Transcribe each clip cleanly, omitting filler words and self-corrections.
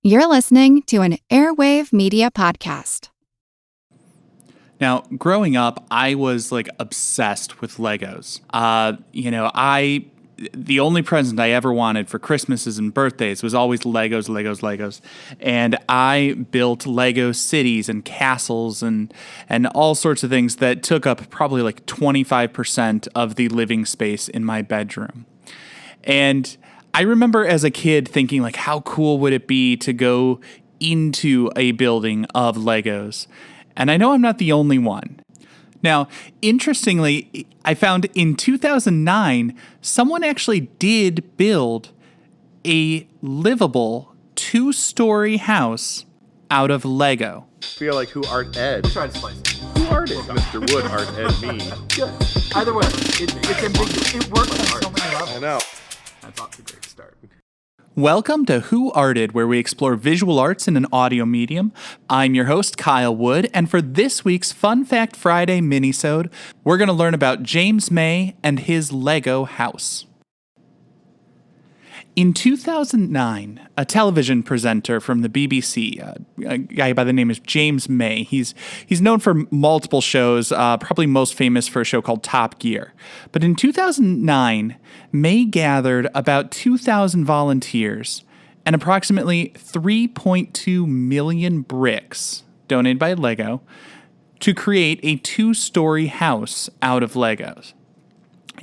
You're listening to an Airwave Media Podcast. Now, growing up, I was obsessed with Legos. The only present I ever wanted for Christmases and birthdays was always Legos. And I built Lego cities and castles and all sorts of things that took up probably 25% of the living space in my bedroom. And I remember as a kid thinking, how cool would it be to go into a building of Legos? And I know I'm not the only one. Now, interestingly, I found in 2009, someone actually did build a livable 2-story house out of Lego. I feel like Who Art Ed? We'll try to splice it. Who Art Ed? Mr. Wood Art Ed me. Good. Either way, it's ambiguous. It works on so many levels. I know. That's off to a great start. Welcome to Who Arted, where we explore visual arts in an audio medium. I'm your host, Kyle Wood, and for this week's Fun Fact Friday minisode, we're going to learn about James May and his Lego house. In 2009, a television presenter from the BBC, a guy by the name of James May, he's known for multiple shows, probably most famous for a show called Top Gear. But in 2009, May gathered about 2,000 volunteers and approximately 3.2 million bricks donated by Lego to create a 2-story house out of Legos.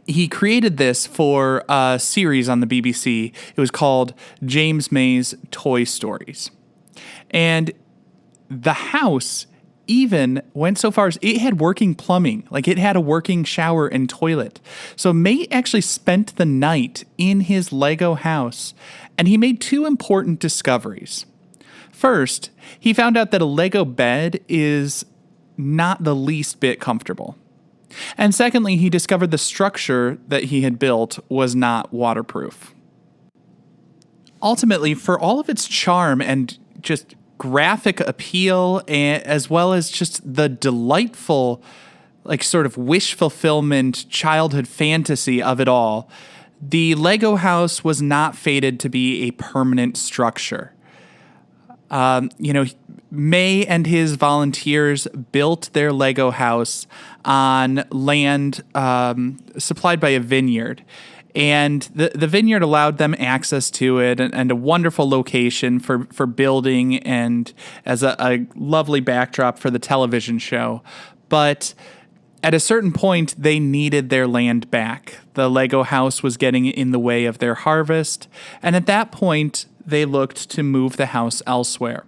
He created this for a series on the BBC. It was called James May's Toy Stories. And the house even went so far as it had working plumbing. It had a working shower and toilet. So May actually spent the night in his Lego house, and he made 2 important discoveries. First, he found out that a Lego bed is not the least bit comfortable. And secondly, he discovered the structure that he had built was not waterproof. Ultimately, for all of its charm and just graphic appeal, as well as just the delightful, sort of wish fulfillment, childhood fantasy of it all, the Lego house was not fated to be a permanent structure. May and his volunteers built their Lego house on land supplied by a vineyard. And the vineyard allowed them access to it and a wonderful location for building and as a lovely backdrop for the television show. But at a certain point, they needed their land back. The Lego house was getting in the way of their harvest. And at that point, they looked to move the house elsewhere.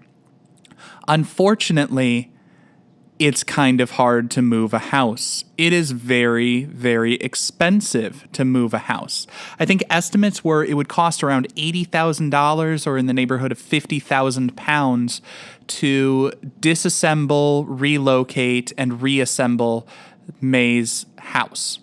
Unfortunately, it's kind of hard to move a house. It is very, very expensive to move a house. I think estimates were it would cost around $80,000 or in the neighborhood of £50,000 to disassemble, relocate, and reassemble May's house.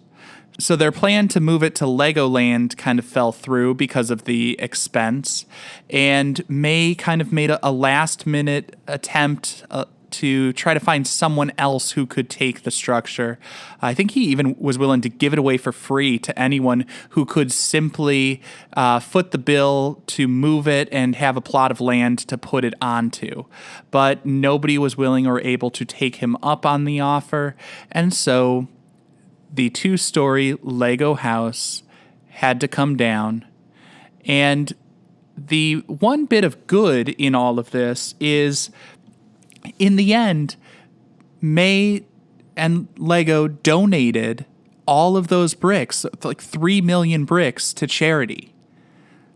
So their plan to move it to Legoland kind of fell through because of the expense, and May kind of made a last-minute attempt to try to find someone else who could take the structure. I think he even was willing to give it away for free to anyone who could simply foot the bill to move it and have a plot of land to put it onto. But nobody was willing or able to take him up on the offer, and so the 2-story Lego house had to come down. And the one bit of good in all of this is, in the end, May and Lego donated all of those bricks, 3 million bricks, to charity.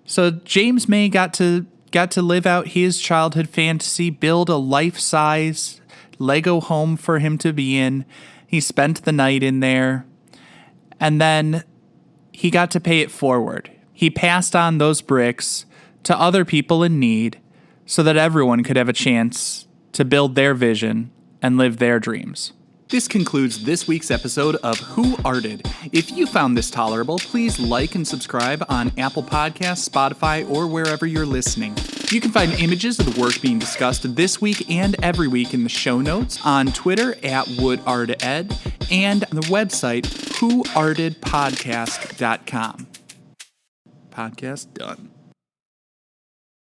So James May got to live out his childhood fantasy, build a life-size Lego home for him to be in. He spent the night in there, and then he got to pay it forward. He passed on those bricks to other people in need so that everyone could have a chance to build their vision and live their dreams. This concludes this week's episode of Who Arted. If you found this tolerable, please like and subscribe on Apple Podcasts, Spotify, or wherever you're listening. You can find images of the work being discussed this week and every week in the show notes, on Twitter @WoodArtEd, and the website whoartedpodcast.com. Podcast done.